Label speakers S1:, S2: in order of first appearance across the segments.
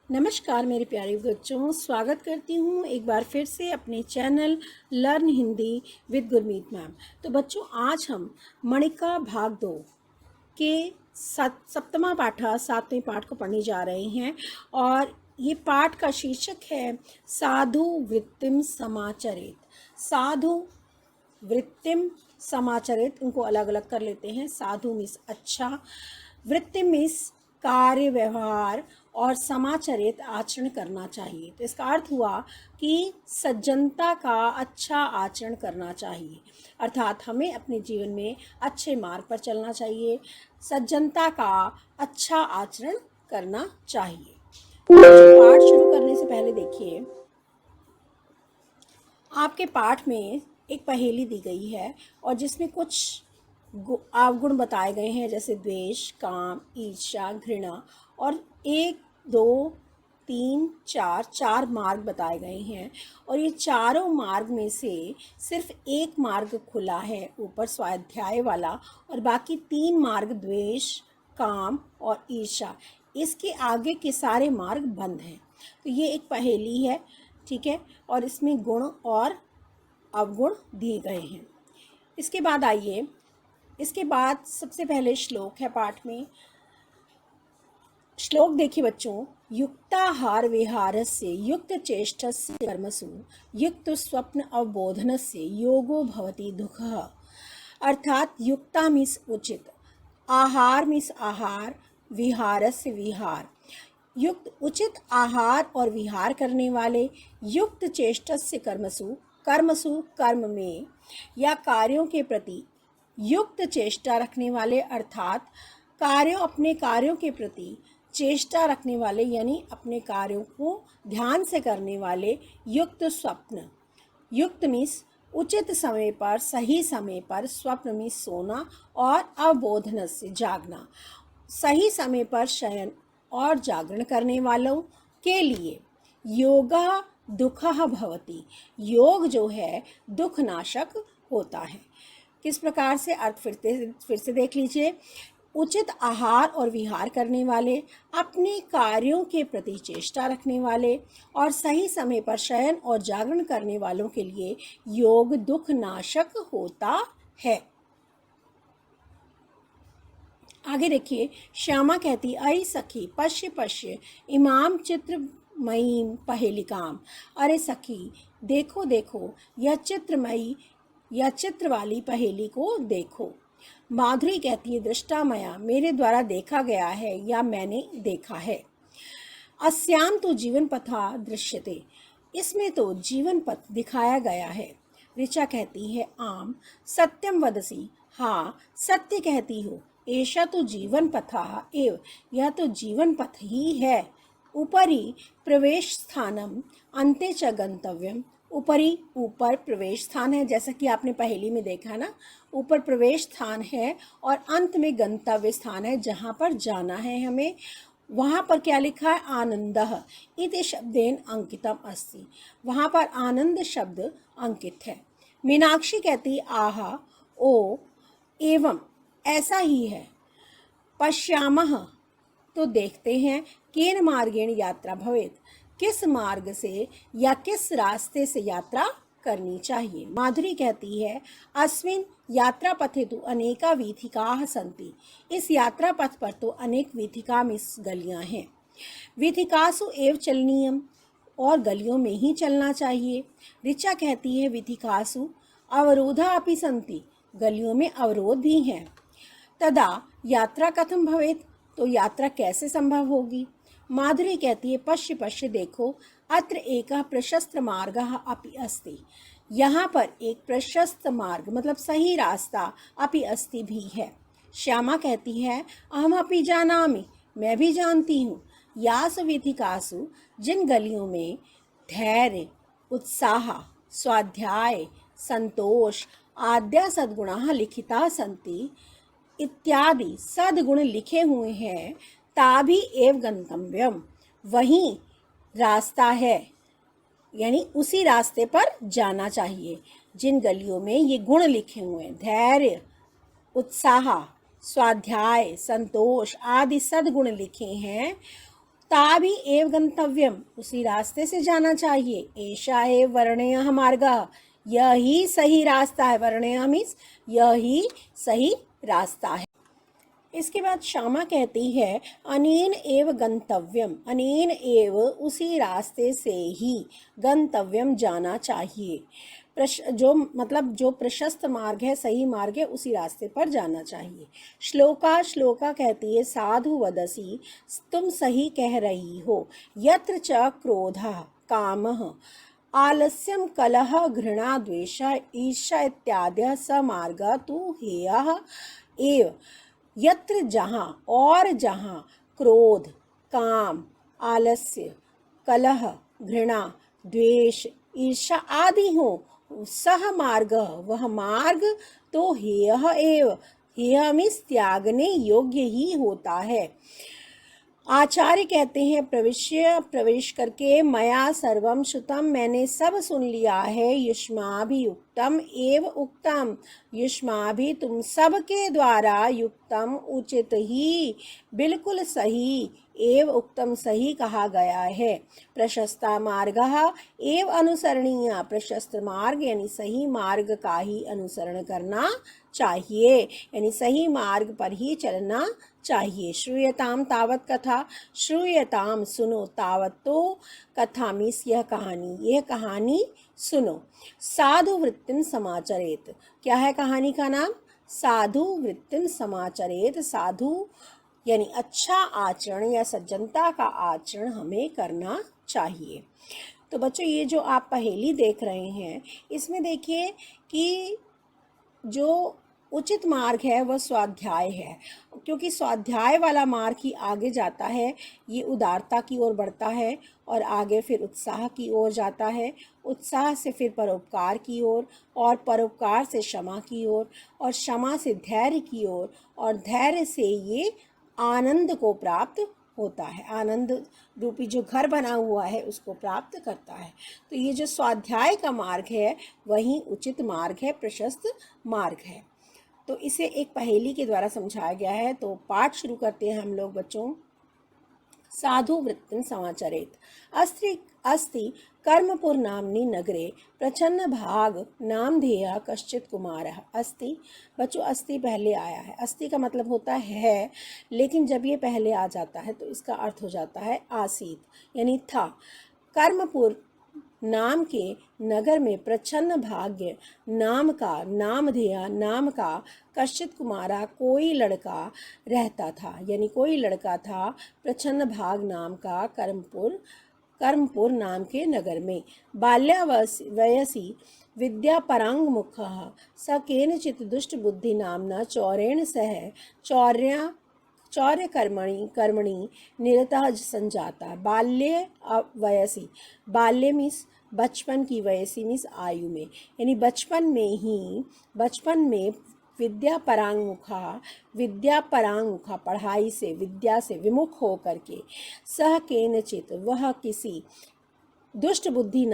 S1: नमस्कार मेरे प्यारे बच्चों, स्वागत करती हूँ एक बार फिर से अपने channel learn Hindi with Gurmeet ma'am. तो बच्चों, आज हम मणिका भाग 2 के सप्तमा पाठा 7वें पाठ को पढ़ने जा रहे हैं और ये पाठ का शीर्षक है साधु वृत्तिम समाचरित। साधु वृत्तिम समाचरित, इनको अलग अलग कर लेते हैं। साधु मीन्स अच्छा, वृत्ति मीन्स कार्य व्यवहार, और समाचरित आचरण करना चाहिए। तो इसका अर्थ हुआ कि सज्जनता का अच्छा आचरण करना चाहिए, अर्थात हमें अपने जीवन में अच्छे मार्ग पर चलना चाहिए, सज्जनता का अच्छा आचरण करना चाहिए। पाठ शुरू करने से पहले देखिए, आपके पाठ में एक पहेली दी गई है और जिसमें कुछ अवगुण बताए गए हैं, जैसे द्वेष, काम, ईर्ष्या, घृणा, और 1, 2, 3, 4 मार्ग बताए गए हैं। और ये चारों मार्ग में से सिर्फ एक मार्ग खुला है, ऊपर स्वाध्याय वाला, और बाकी 3 मार्ग द्वेष, काम और ईर्ष्या, इसके आगे के सारे मार्ग बंद हैं। तो ये एक पहेली है, ठीक है, और इसमें गुण और अवगुण दिए गए हैं। इसके बाद आइए, इसके बाद सबसे पहले श्लोक है पाठ में। श्लोक देखिए बच्चों, युक्ताहार विहारस्य युक्त चेष्टस्य कर्मसु युक्त स्वप्न अवबोधनस्य योगो भवति दुःखः। अर्थात युक्ता मीन्स उचित, आहार मीन्स आहार, विहारस्य विहार, युक्त उचित आहार और विहार करने वाले, युक्त चेष्टस्य कर्मसु कर्मसु कर्म में या कार्यों के प्रति युक्त चेष्टा रखने वाले, अर्थात अपने कार्यों के प्रति चेष्टा रखने वाले, यानी अपने कार्यों को ध्यान से करने वाले, युक्त स्वप्न, युक्त मीन्स उचित समय पर, सही समय पर, स्वप्न मीन्स सोना, और अवबोधन से जागना, सही समय पर शयन और जागरण करने वालों के लिए योगा दुःखः भवति, योग जो है दुख नाशक होता है। किस प्रकार से, अर्थ फिर से देख लीजिए। उचित आहार और विहार करने वाले, अपने कार्यों के प्रति चेष्टा रखने वाले, और सही समय पर शयन और जागरण करने वालों के लिए योग दुख नाशक होता है। आगे देखिए, श्यामा कहती, अई सखी पश्य पश्य इमाम चित्रमयी पहेलिकाम। अरे सखी, देखो देखो यह चित्रमयी या चित्र वाली पहेली को देखो। माधुरी कहती है, दृष्टा मया, मेरे द्वारा देखा गया है या मैंने देखा है। अस्याम तो जीवन पथा दृश्यते, इसमें तो जीवन पथ दिखाया गया है। ऋचा कहती है, आम सत्यम वदसी, हाँ सत्य कहती हो। ऐसा तो जीवन पथा एव, यह तो जीवन पथ ही है। ऊपरी प्रवेश स्थानम अंते च गंतव्यम, ऊपरी ऊपर प्रवेश स्थान है, जैसा कि आपने पहेली में देखा ना, ऊपर प्रवेश स्थान है और अंत में गंतव्य स्थान है, जहाँ पर जाना है हमें। वहाँ पर क्या लिखा है, आनंदः इति शब्देन अंकितम अस्ति, वहाँ पर आनंद शब्द अंकित है। मीनाक्षी कहती, आहा ओ एवं, ऐसा ही है। पश्यामः, तो देखते हैं, केन मार्गेण यात्रा भवेत, किस मार्ग से या किस रास्ते से यात्रा करनी चाहिए। माधुरी कहती है, अस्मिन् यात्रा पथे तो अनेका वीथिकाः सन्ति, इस यात्रा पथ पर तो अनेक वीथिका मीन्स गलियां हैं। वीथिकासु एव चलनीयम, और गलियों में ही चलना चाहिए। ऋचा कहती है, वीथिकासु अवरोधा अपि सन्ति, गलियों में अवरोध भी हैं। तदा यात्रा कथम भवेत, तो यात्रा कैसे संभव होगी। माधुरी कहती है, पश्य पश्य देखो, अत्र एकः प्रशस्त मार्गः अपि अस्ति, यहाँ पर एक प्रशस्त मार्ग मतलब सही रास्ता अपि अस्ति भी है। श्यामा कहती है, अहम अपि जानामि, मैं भी जानती हूँ। यासु वीथिकासु, जिन गलियों में धैर्य, उत्साह, स्वाध्याय, संतोष आद्या सद्गुणाः लिखिता सन्ति, इत्यादि सद्गुण लिखे हुए हैं, ताभि एव गंतव्यम, वहीं रास्ता है, यानी उसी रास्ते पर जाना चाहिए। जिन गलियों में ये गुण लिखे हुए हैं, धैर्य, उत्साह, स्वाध्याय, संतोष आदि सद्गुण लिखे हैं, ताभि एव गंतव्यम, उसी रास्ते से जाना चाहिए। एषा एव वर्ण्यः मार्गः, यही सही रास्ता है। वर्ण्यः मीन्स यही सही रास्ता है। इसके बाद श्यामा कहती है अनेन एव गंतव्यम, अनेन एव उसी रास्ते से ही गंतव्यम जाना चाहिए। जो प्रशस्त मार्ग है, सही मार्ग है, उसी रास्ते पर जाना चाहिए। श्लोका कहती है साधु वदसी, तुम सही कह रही हो। यत्र च क्रोधः कामः आलस्यम कलह घृणा द्वेष ईर्ष्या इत्यादि स मार्ग तु हेयः एव। यत्र जहाँ, और जहाँ क्रोध, काम, आलस्य, कलह, घृणा, द्वेष, ईर्ष्या आदि हो, सह मार्ग, वह मार्ग तो हेयः एव। हेयः मीन्स त्यागने योग्य ही होता है। आचार्य कहते हैं प्रवेश करके मया सर्वम श्रुतम, मैंने सब सुन लिया है। युष्माभि उक्तम एव उक्तम, युष्माभि तुम सब के द्वारा युक्तम उचित ही, बिल्कुल सही, एव उक्तम सही कहा गया है। प्रशस्ता मार्गः एव अनुसरणीय, प्रशस्त मार्ग यानी सही मार्ग का ही अनुसरण करना चाहिए, यानी सही मार्ग पर ही चलना चाहिए। श्रूयताम तावत कथा, श्रूयताम सुनो, तावत तो कथा मीन्स यह कहानी, यह कहानी सुनो। साधु वृत्तिम समाचरेत, क्या है कहानी का नाम? साधु वृत्तिम समाचरेत, साधु यानी अच्छा आचरण या सज्जनता का आचरण हमें करना चाहिए। तो बच्चों ये जो आप पहेली देख रहे हैं, इसमें देखिए कि जो उचित मार्ग है वह स्वाध्याय है, क्योंकि स्वाध्याय वाला मार्ग ही आगे जाता है। ये उदारता की ओर बढ़ता है और आगे फिर उत्साह की ओर जाता है, उत्साह से फिर परोपकार की ओर, और परोपकार से क्षमा की ओर, और क्षमा से धैर्य की ओर, और धैर्य से ये आनंद को प्राप्त होता है। आनंद रूपी जो घर बना हुआ है उसको प्राप्त करता है। तो ये जो स्वाध्याय का मार्ग है वही उचित मार्ग है, प्रशस्त मार्ग है। तो इसे एक पहेली के द्वारा समझाया गया है। तो पाठ शुरू करते हैं हम लोग बच्चों। साधु वृत्तिं समाचरेत। अस्ति कर्मपुर नामनी नगरे प्रचन्न भाग नामधेय कश्चित कुमारः। अस्ति बच्चों, अस्ति पहले आया है। अस्ति का मतलब होता है, लेकिन जब ये पहले आ जाता है तो इसका अर्थ हो जाता है आसीत, यानी था। कर्मपुर नाम के नगर में प्रच्छन्न भाग्य नाम का, नामधेय नाम का, कश्चित कुमारा कोई लड़का रहता था, यानी कोई लड़का था प्रच्छन्न भाग नाम का कर्मपुर नाम के नगर में। बाल्यावयसि विद्या परांगमुखः स केनचित् दुष्ट बुद्धि नामना चौरेण सह चौर्य कर्मणि निरतः संजाता। बाल्य वयसी, बाल्य मीन्स बचपन की, वयसी मीन्स आयु में, यानी बचपन में विद्या परांगमुखा पढ़ाई से, विद्या से विमुख हो करके, सह केनचित वह किसी दुष्ट बुद्धि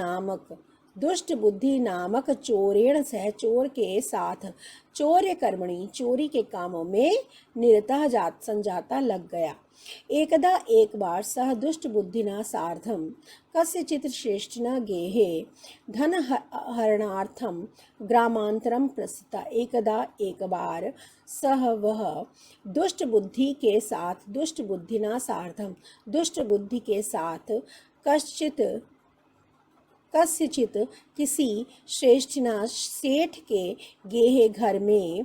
S1: नामक चोरेण सह चोर के साथ, चौर्य कर्मणि चोरी के कामों में निरतः संजाता लग गया। एकदा एक बार सह दुष्ट बुद्धिना सार्धम कस्यचित् श्रेष्ठिना गेहे धन हरणार्थम ग्रामांतरम प्रस्थिता। एकदा एक बार सह वह दुष्ट बुद्धि के साथ, दुष्ट बुद्धिना सार्धम दुष्ट बुद्धि के साथ, कस्यचित किसी श्रेष्ठिना सेठ के गेहे घर में,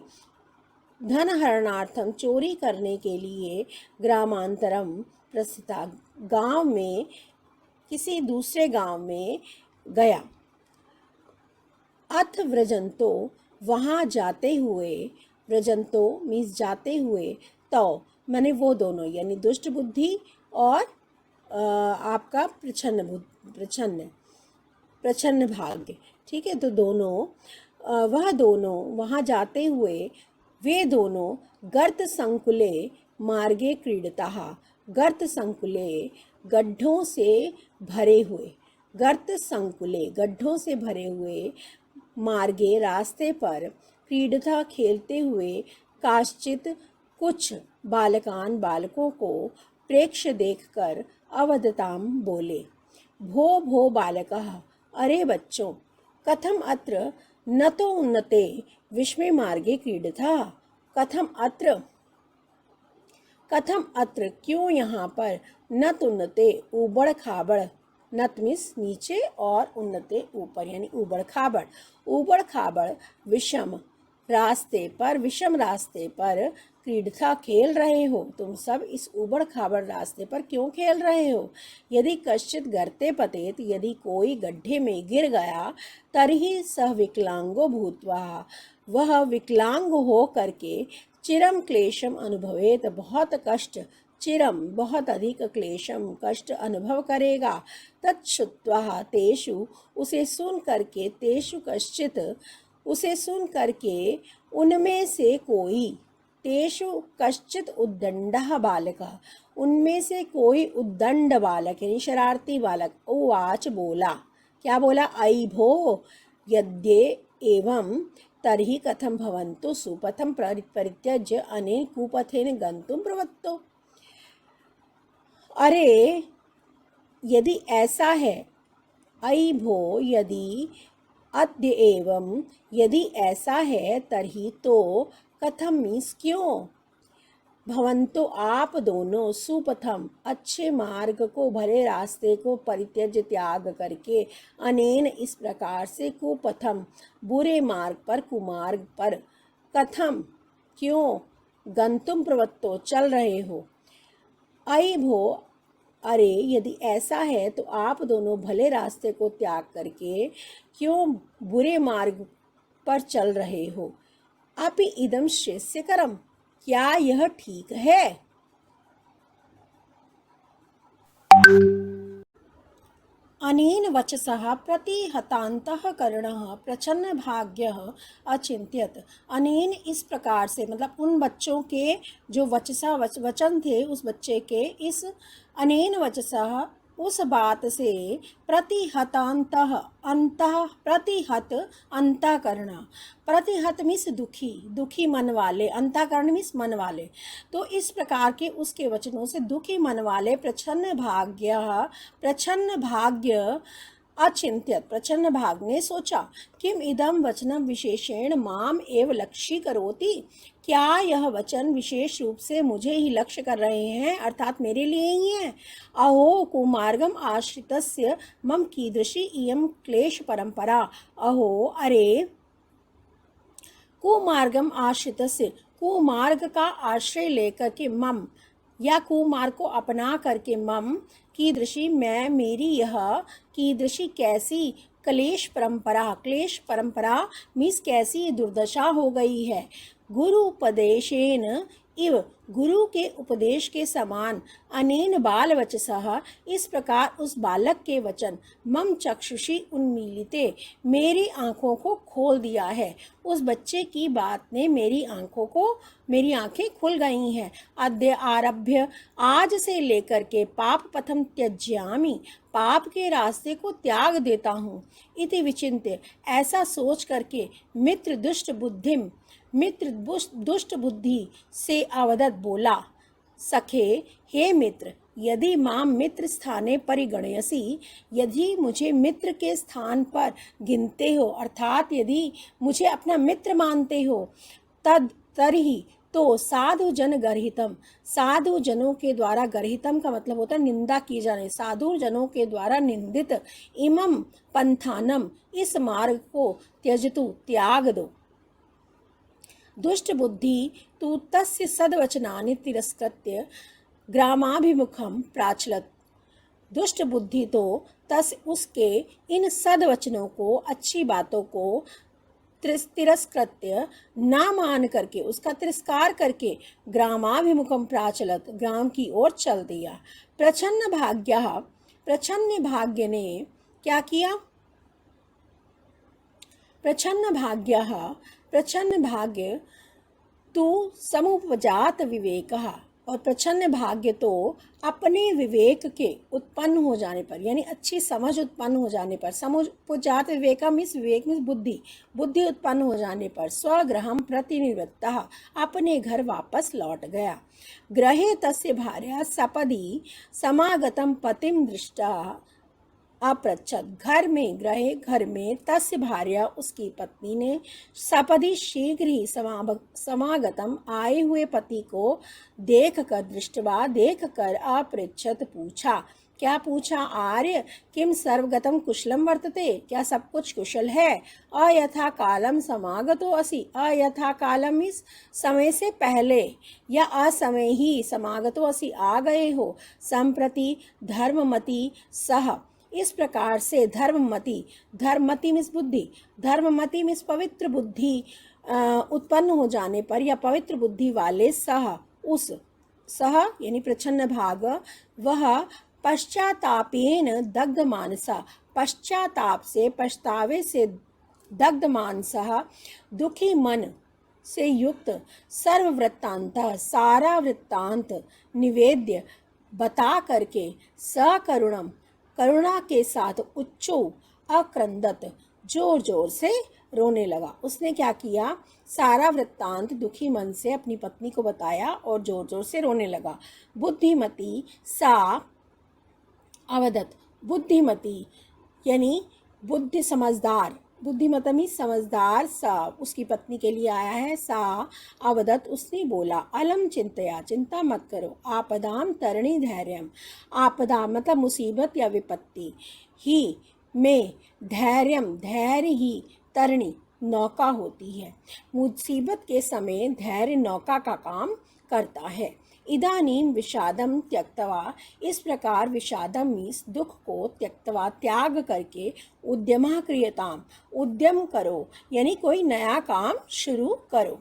S1: धन हरणार्थम चोरी करने के लिए, ग्रामांतरम प्रस्थिता गांव में, किसी दूसरे गांव में गया। अथ व्रजंतो वहाँ जाते हुए, व्रजंतो मीन्स जाते हुए, तो माने वो दोनों, यानी दुष्ट बुद्धि और आपका प्रच्छन्न भाग्य, ठीक है। तो दोनों वहाँ जाते हुए वे दोनों गर्त संकुले मार्गे क्रीडताः, गर्त संकुले गड्ढों से भरे हुए, गर्त संकुले गड्ढों से भरे हुए, मार्गे रास्ते पर, क्रीडता खेलते हुए, काश्चित कुछ बालकों को प्रेक्ष्य देखकर, अवदतां बोले। भो भो बालकः, अरे बच्चों, कथम अत्र न तो उन्नते विस्मय मार्गे क्रीडतः, कथम अत्र क्यों यहाँ पर न तुन्नते ऊबड़ खाबड़, नत मीन्स नीचे और उन्नते ऊपर यानी ऊबड़ खाबड़ विषम रास्ते पर क्रीडता खेल रहे हो। तुम सब इस ऊबड़ खाबड़ रास्ते पर क्यों खेल रहे हो? यदि कश्चित गर्ते पतेत, यदि कोई गड्ढे में गिर गया, तर्हि सह विकलांगो भूत्वा, वह विकलांग हो करके चिरम क्लेशम अनुभवेत, बहुत कष्ट, चिरम बहुत अधिक, क्लेशम कष्ट अनुभव करेगा। तच्छ्रुत्वा तेषु, उसे सुन करके, तेषु कश्चित, उसे सुन करके उनमें से कोई, तेषु कश्चित उद्दंडः बालकः, उनमें से कोई उद्दंड बालक यानी शरारती बालक, उवाच बोला, क्या बोला? अयि भो यद्ये एवं तर्हि कथम भवन्तु सुपथम परित्यज्य अनेन कुपथेन गन्तुं प्रवृत्तो। अरे यदि ऐसा है, अयि भो यदि, अद्य एवं यदि ऐसा है, तर्हि तो, कथम मीन्स क्यों, भवंतो आप दोनों, सुपथम अच्छे मार्ग को, भले रास्ते को, परित्यज्य त्याग करके, अनेन इस प्रकार से, कुपथम बुरे मार्ग पर, कुमार्ग पर, कथम क्यों, गंतुम प्रवत्तो चल रहे हो। अयि भो, अरे यदि ऐसा है तो आप दोनों भले रास्ते को त्याग करके क्यों बुरे मार्ग पर चल रहे हो। अपि इदं श्रेयस्करम, क्या यह ठीक है? अनेन वचसः प्रतिहतान्तःकरणः प्रच्छन्न भाग्यः अचिंत्यत। अनेन इस प्रकार से, मतलब उन बच्चों के जो वचन थे, उस बच्चे के इस अनेन वचसः उस बात से, प्रतिहत अंतःकरण, प्रतिहत मीन्स दुखी मन वाले, अंतःकरण मीन्स मन वाले। तो इस प्रकार के उसके वचनों से दुखी मन वाले प्रच्छन्न भाग्य अचिंत्यत, प्रच्छन्न भाग ने सोचा, किम इदम वचनम विशेषेण माम एव लक्ष्यीकरोति, क्या यह वचन विशेष रूप से मुझे ही लक्ष्य कर रहे हैं, अर्थात मेरे लिए ही है। अहो कुमार्गम आश्रितस्य मम कीदृशी इयं क्लेश परंपरा। अहो अरे, कुमार्गम आश्रितस्य, कुमार्ग का आश्रय लेकर के, मम या कुमार्ग को अपना करके, मम कीदृशी मैं, मेरी यह, कीदृशी कैसी, क्लेश परंपरा मीन्स कैसी दुर्दशा हो गई है। गुरु उपदेशेन इव, गुरु के उपदेश के समान, अनेन बाल वचसः इस प्रकार उस बालक के वचन, मम चक्षुषी उन्मीलिते मेरी आँखों को खोल दिया है। उस बच्चे की बात ने मेरी आँखें खुल गई हैं। अद्य आरभ्य, आज से लेकर के, पाप पथम त्यज्यामि, पाप के रास्ते को त्याग देता हूँ। इति विचिन्त्य, ऐसा सोच करके, मित्र दुष्ट बुद्धि से अवदत बोला, सखे हे मित्र, यदि माम मित्र स्थाने परिगणयसि, यदि मुझे मित्र के स्थान पर गिनते हो, अर्थात यदि मुझे अपना मित्र मानते हो, तरही तो साधु जन गर्हितम, साधु जनों के द्वारा, गर्हितम का मतलब होता है निंदा की जाने, साधु जनों के द्वारा निंदित, इमम पंथानम इस मार्ग को, त्यजतु त्याग दो। दुष्ट बुद्धि तु तस्य सद्वचनानि तिरस्कृत्य ग्रामाभिमुखम प्राचलत। दुष्ट बुद्धि तो उसके इन सद्वचनों को, अच्छी बातों को तिरस्कृत्य, ना मान करके, उसका तिरस्कार करके, ग्रामाभिमुखम प्राचलत ग्राम की ओर चल दिया। प्रच्छन्न भाग्य ने क्या किया? प्रच्छन्न भाग्य तु समुपजात विवेकः, और प्रच्छन्न भाग्य तो अपने विवेक के उत्पन्न हो जाने पर, यानी अच्छी समझ उत्पन्न हो जाने पर, समुपजात विवेका मीन्स विवेक मीन्स बुद्धि, बुद्धि उत्पन्न हो जाने पर स्वगृहं प्रतिनिवृत्तः अपने घर वापस लौट गया। गृहे तस्य भार्या सपदि समागतं पतिं दृष्ट्वा अपृच्छत, घर में तस्य भार्या उसकी पत्नी ने सपदि शीघ्र ही समागतम आए हुए पति को देख कर अपृच्छत पूछा। क्या पूछा? आर्य किम सर्वगतम कुशलम वर्तते, क्या सब कुछ कुशल है? अयथा कालम समागतो असि, अयथा कालम इस समय से पहले या असमय ही समागतो असि आ गए हो। संप्रति धर्ममति सह, इस प्रकार से धर्ममति मिस बुद्धि, धर्ममति मिस पवित्र बुद्धि उत्पन्न हो जाने पर या पवित्र बुद्धि वाले सह यानी प्रच्छन्न भाग, वह पश्चातापेन दग्ध मानसा, पश्चाताप से पछतावे से दग्ध मानसा दुखी मन से युक्त सर्ववृत्तांत सारा वृत्तांत निवेद्य बता करके सकरुणम करुणा के साथ उच्चो अक्रंदत जोर जोर से रोने लगा। उसने क्या किया? सारा वृत्तांत दुखी मन से अपनी पत्नी को बताया और जोर जोर से रोने लगा। बुद्धिमती सा अवदत, बुद्धिमती यानी बुद्धि समझदार, बुद्धिमती समझदार सा उसकी पत्नी के लिए आया है। सा अवदत, उसने बोला, अलम चिंतया, चिंता मत करो, आपदाम तरणी धैर्यम, आपदा मतलब मुसीबत या विपत्ति, ही में धैर्यम धैर्य ही तरणी नौका होती है, मुसीबत के समय धैर्य नौका का काम करता है। इदानीम विषादम त्यक्तवा, इस प्रकार विषादम मीन्स दुख को त्यक्तवा त्याग करके उद्यमा क्रियताम, उद्यम करो यानी कोई नया काम शुरू करो।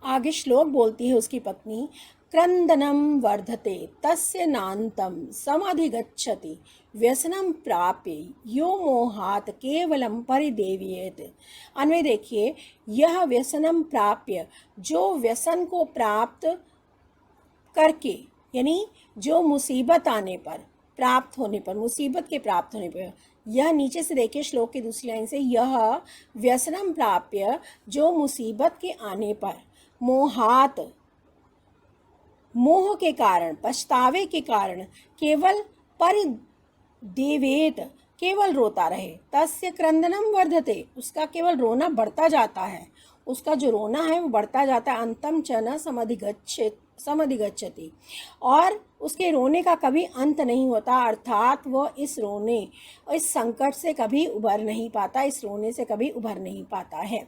S1: आगे श्लोक बोलती है उसकी पत्नी, क्रंदनम वर्धते तस्य नान्तं समधिगच्छति व्यसनम प्राप्य यो मोहात केवलम परिदेव्येत। अन्वय देखिए, यह व्यसनम प्राप्य, जो व्यसन को प्राप्त करके यानी जो मुसीबत आने पर, प्राप्त होने पर, मुसीबत के प्राप्त होने पर, यह नीचे से देखिए श्लोक की दूसरी लाइन से, यह व्यसनम प्राप्य जो मुसीबत के आने पर, मोहात मोह के कारण, पछतावे के कारण, केवल परिदेवेत केवल रोता रहे, तस्य क्रंदनम वर्धते उसका केवल रोना बढ़ता जाता है, उसका जो रोना है वो बढ़ता जाता है। अंतम च न समधिगच्छति, और उसके रोने का कभी अंत नहीं होता, अर्थात वह इस रोने, इस संकट से कभी उभर नहीं पाता, इस रोने से कभी उभर नहीं पाता है।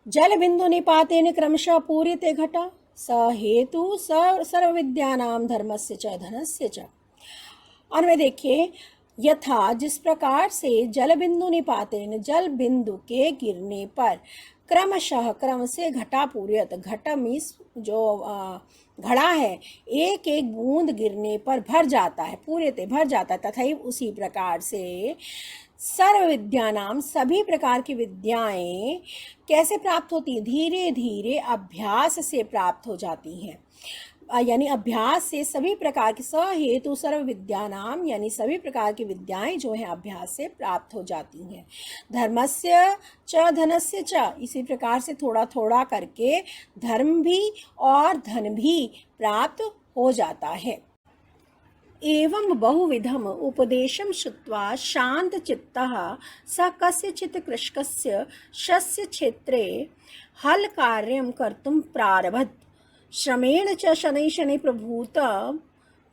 S1: जल बिंदु निपातेन क्रमशः पूर्यते घटा, स हेतु सर्व विद्यानाम धर्मस्य च धनस्य च। और में देखिए, यथा जिस प्रकार से जल बिंदु निपातेन, जल बिंदु के गिरने पर, क्रमशः क्रम से घटा पूर्यत, घट मीन्स जो घड़ा है, एक एक बूंद गिरने पर भर जाता है, पूर्यते भर जाता है, तथा उसी प्रकार से सर्व विद्यानाम सभी प्रकार की विद्याएं कैसे प्राप्त होती हैं? धीरे धीरे अभ्यास से प्राप्त हो जाती हैं, यानी अभ्यास से सभी प्रकार की, सहेतु सर्व विद्यानाम यानी सभी प्रकार की विद्याएं जो हैं अभ्यास से प्राप्त हो जाती हैं। धर्मस्य च धनस्य च, इसी प्रकार से थोड़ा थोड़ा करके धर्म भी और धन भी प्राप्त हो जाता है। एवं बहुविधम उपदेशम श्रुत्वा शांत चित्तः स कस्यचित् कृषकस्य शस्य क्षेत्रे हल कार्यं कर्तुं प्रारभत, श्रमेण च शनै शनै प्रभूत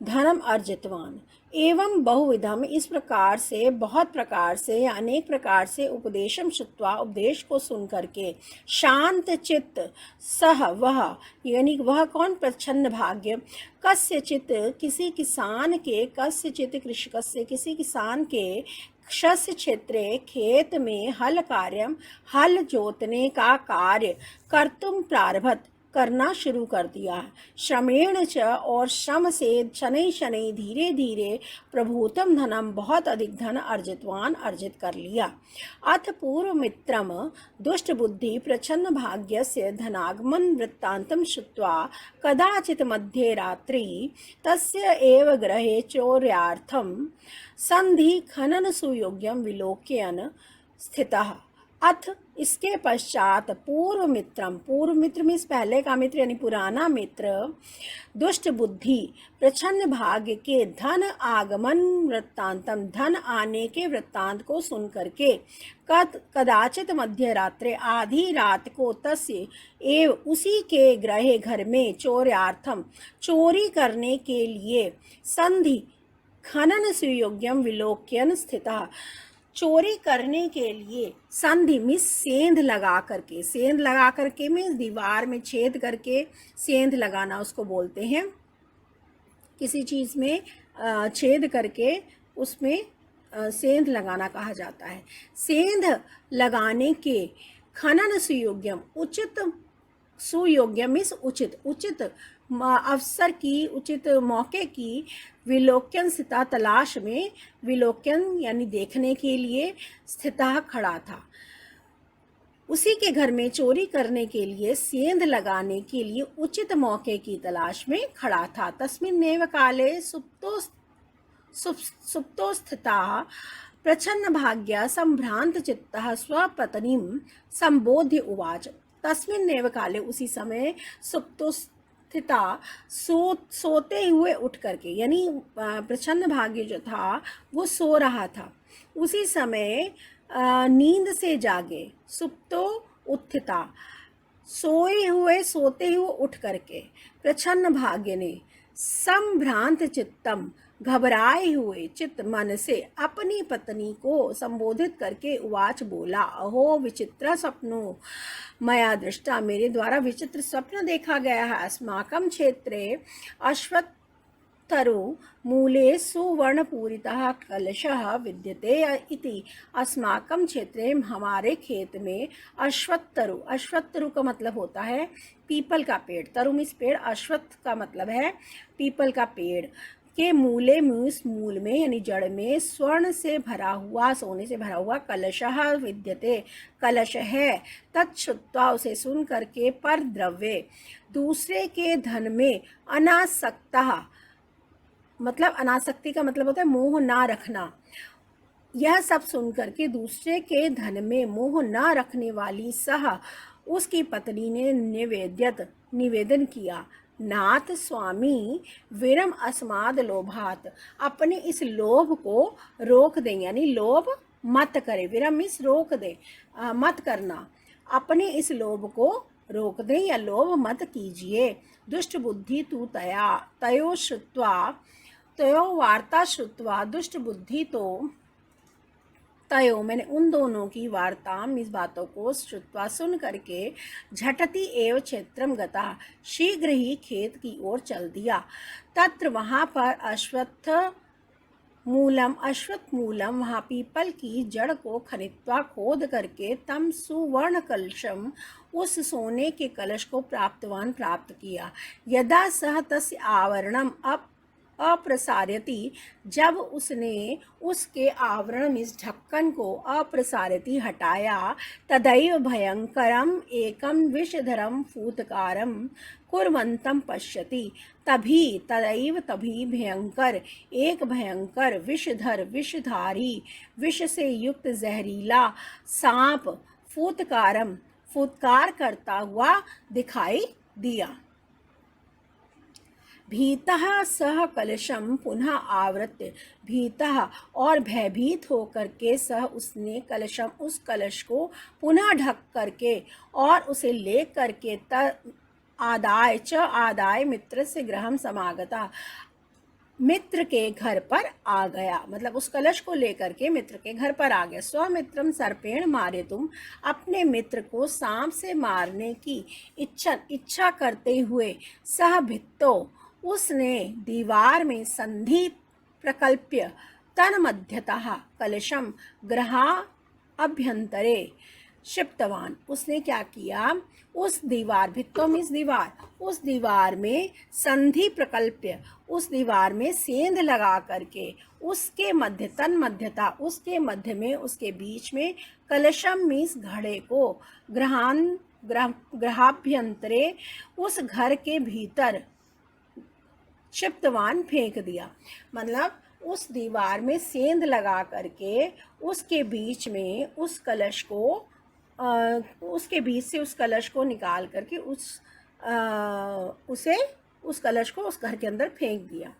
S1: धनम अर्जितवान। एवं बहुविधम, इस प्रकार से, बहुत प्रकार से, अनेक प्रकार से, उपदेशम श्रुत्वा उपदेश को सुन करके, शांत चित्त सह वह यानी वह कौन? प्रच्छन्न भाग्य, कस्यचित किसी किसान के, कस्यचित कृषकस्य किसी किसान के, शस्य क्षेत्रे खेत में, हल कार्यम हल जोतने का कार्य, कर्तुम प्रारभत करना शुरू कर दिया। श्रमेण च, और श्रम से शनै शनै धीरे धीरे प्रभूतम धनम, बहुत अधिक धन अर्जित कर लिया। अथ पूर्व मित्रम दुष्ट बुद्धि प्रच्छन्न भाग्यस्य धनागमन वृत्तांतम श्रुत्वा कदाचित् मध्ये रात्रि तस्य एव गृहे चौर्यार्थम संधि खनन सुयोग्यम विलोक्यन स्थितः। अथ इसके पश्चात पूर्व मित्र में पहले का मित्र यानी पुराना मित्र, दुष्ट बुद्धि प्रच्छन्न भाग्य के धन आगमन वृत्तांतम, धन आने के वृत्तांत को सुन करके कदाचित मध्य रात्रे, आधी रात को, तस्य एव उसी के गृह घर में, चौर्यार्थम चोरी करने के लिए, संधि खनन सुयोग्यम विलोक्यन स्थितः चोरी करने के लिए, संधि मीन्स सेंध लगा करके मीन्स दीवार में छेद करके सेंध लगाना उसको बोलते हैं। किसी चीज़ में छेद करके उसमें सेंध लगाना कहा जाता है। सेंध लगाने के, खनन सुयोग्यम उचित, सुयोग्यम मीन्स उचित अवसर की, उचित मौके की, विलोक्यन स्थिता तलाश में, विलोक्यन यानी देखने के लिए, स्थिता खड़ा था। उसी के घर में चोरी करने के लिए, सेंध लगाने के लिए उचित मौके की तलाश में खड़ा था। तस्मिन्नेव काले सुप्तो स्थितः प्रच्छन्न भाग्य संभ्रांत चित्तः स्वपत्नीं संबोध्य उवाच। तस्मिन्नेव काले, उसी समय, सुप्तो स्थिता सोते हुए उठ करके, यानी प्रच्छन्न भाग्य जो था वो सो रहा था, उसी समय नींद से जागे, सुप्तो उत्थिता सोते हुए उठ करके, प्रच्छन्न भाग्य ने संभ्रांत चित्तम घबराए हुए चित्त मन से अपनी पत्नी को संबोधित करके उवाच बोला, अहो विचित्र स्वप्नो मया दृष्टा, मेरे द्वारा विचित्र स्वप्न देखा गया है। अस्माकं क्षेत्रे अश्वत्थरो मूले सुवर्णपूरितः कलशः विद्यते इति। अस्माकं क्षेत्रे, हमारे खेत में, अश्वत्थरु का मतलब होता है पीपल का पेड़, तरु मीन्स पेड़, अश्वत्थ का मतलब है पीपल का पेड़ के मूले मीन्स मूल में यानी जड़ में, स्वर्ण से भरा हुआ, सोने से भरा हुआ, कलशः विद्यते कलश है, तच्छ्रुत्वा उसे सुन करके, पर द्रव्य दूसरे के धन में, अनासक्तः मतलब, अनासक्ति का मतलब होता है मोह ना रखना, यह सब सुन करके दूसरे के धन में मोह ना रखने वाली सह उसकी पत्नी ने निवेदन किया, नाथ स्वामी विरम अस्माद लोभात, अपने इस लोभ को रोक दें, यानी लोभ मत करे, विरम मीन्स रोक दे, मत करना, अपने इस लोभ को रोक दें या लोभ मत कीजिए। दुष्ट बुद्धि तू तयो वार्ता श्रुत्वा, दुष्ट बुद्धि तो तयो मैंने उन दोनों की वार्ता, इस बातों को, श्रुत्वा सुन करके, झटति एव क्षेत्रम गता, शीघ्र ही खेत की ओर चल दिया। तत्र वहाँ पर अश्वत्थ मूलम, वहाँ पीपल की जड़ को खनित्वा खोद करके, तम सुवर्ण कलशम, उस सोने के कलश को प्राप्त किया। यदा सह तस्य आवरणम अप्रसार्यति, जब उसने उसके आवरण में ढक्कन को अप्रसार्यति हटाया, तदैव भयंकरम एकम विषधरम फूतकारम कुर्वन्तं पश्यति, तभी भयंकर, एक भयंकर विषधर, विषधारी, विष से युक्त जहरीला सांप, फूतकार करता हुआ दिखाई दिया। भीतः सह कलशम पुनः आवृत्य, भीतः और भयभीत होकर के, सह उसने, कलशम उस कलश को, पुनः ढक करके और उसे ले करके, आदाय मित्र से गृहम समागता, मित्र के घर पर आ गया, मतलब उस कलश को लेकर के मित्र के घर पर आ गया। स्वमित्रम सर्पेण मारे, तुम अपने मित्र को सांप से मारने की इच्छा करते हुए, सह भित्तो उसने दीवार में संधि प्रकल्प्य, तन्मध्यतः कलशम गृहा अभ्यंतरे क्षिप्तवान, उसने क्या किया, उस दीवार, भित्तों मीन्स दीवार, उस दीवार में संधि प्रकल्प्य, उस दीवार में सेंध लगा करके, उसके मध्य तन्मध्यता, उसके मध्य में, उसके बीच में, कलशम मीन्स घड़े को, ग्रहाभ्यंतरे, उस घर के भीतर, क्षिप्तवान फेंक दिया। मतलब उस दीवार में सेंध लगा करके उसके बीच में उस कलश को, उसके बीच से उस कलश को निकाल करके उस कलश को उस घर के अंदर फेंक दिया।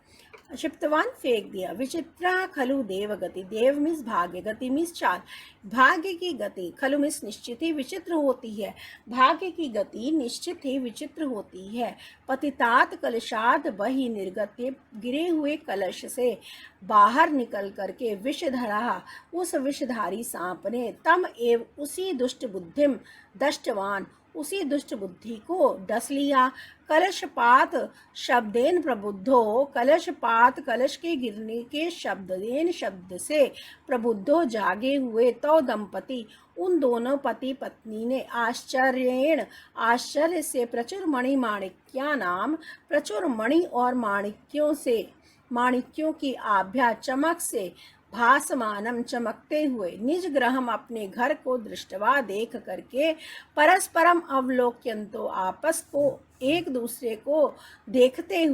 S1: क्षिप्तवान फेंक दिया। विचित्रा खलु देवगति, देव मीन्स भाग्य, गति मीन्स चाल। भाग्य की गति, खलु मीन्स निश्चित ही विचित्र होती है, भाग्य की गति निश्चित ही विचित्र होती है। पतितात कलशाद बहि निर्गत्य, गिरे हुए कलश से बाहर निकल करके विषधरा, उस विषधारी सांप ने, तम एव उसी दुष्ट बुद्धिम दष्टवान, उसी दुष्ट बुद्धि को डस लिया। कलशपात शब्देन प्रबुद्धो, कलशपात कलश के गिरने के शब्देन शब्द से, प्रबुद्धो जागे हुए, तो दंपति उन दोनों पति पत्नी ने, आश्चर्येण आश्चर्य से, प्रचुर मणि माणिक्या नाम, प्रचुर मणि और माणिक्यों से, माणिक्यों की आभ्या चमक से, भासमानम चमकते हुए, निज ग्रहम अपने घर को दृष्टवा देख करके, परस्परम अवलोक्यंतो आपस को एक दूसरे को देखते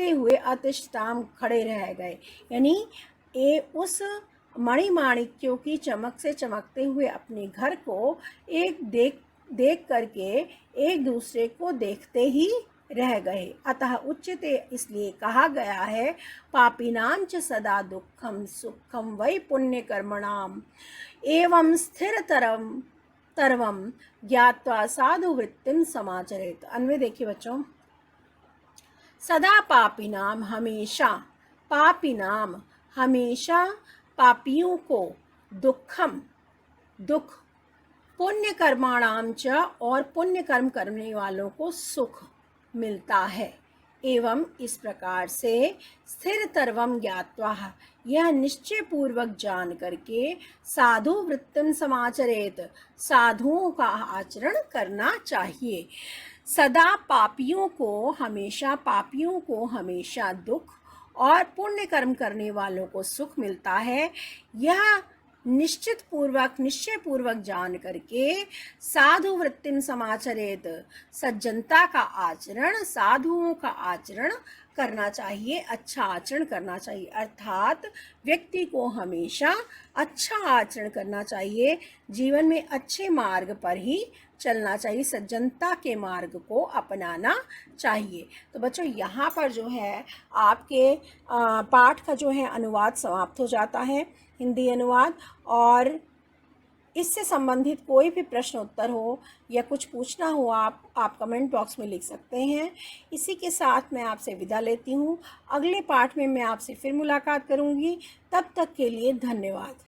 S1: हुए अतिष्ठाम खड़े रह गए। यानी उस मणि माणिक्यों की चमक से चमकते हुए अपने घर को एक देख करके एक दूसरे को देखते ही रह गए। अतः उच्यते, इसलिए कहा गया है, पापिनां च सदा दुःखम सुखम वै पुण्य कर्मणाम एवं स्थिरतरम ज्ञात्वा साधु वृत्तिम समाचरेत। अन्वय देखिए बच्चों, सदा पापिनाम, हमेशा, पापिनाम हमेशा, पापियों को, दुःखम दुख, पुण्य कर्माणाम च और पुण्य कर्म करने वालों को सुख मिलता है। एवं इस प्रकार से स्थिर तरवम ज्ञात्वा, यह निश्चय पूर्वक जान करके, साधु वृत्तिम समाचरेत, साधुओं का आचरण करना चाहिए। सदा पापियों को हमेशा दुख और पुण्य कर्म करने वालों को सुख मिलता है। यह निश्चय पूर्वक जान करके, साधु वृत्तिम समाचरेत, सज्जनता का आचरण, साधुओं का आचरण करना चाहिए, अच्छा आचरण करना चाहिए। अर्थात व्यक्ति को हमेशा अच्छा आचरण करना चाहिए, जीवन में अच्छे मार्ग पर ही चलना चाहिए, सज्जनता के मार्ग को अपनाना चाहिए। तो बच्चों यहाँ पर जो है आपके पाठ का जो है अनुवाद समाप्त हो जाता है, हिंदी अनुवाद। और इससे संबंधित कोई भी प्रश्न उत्तर हो या कुछ पूछना हो, आप कमेंट बॉक्स में लिख सकते हैं। इसी के साथ मैं आपसे विदा लेती हूँ। अगले पाठ में मैं आपसे फिर मुलाकात करूँगी। तब तक के लिए धन्यवाद।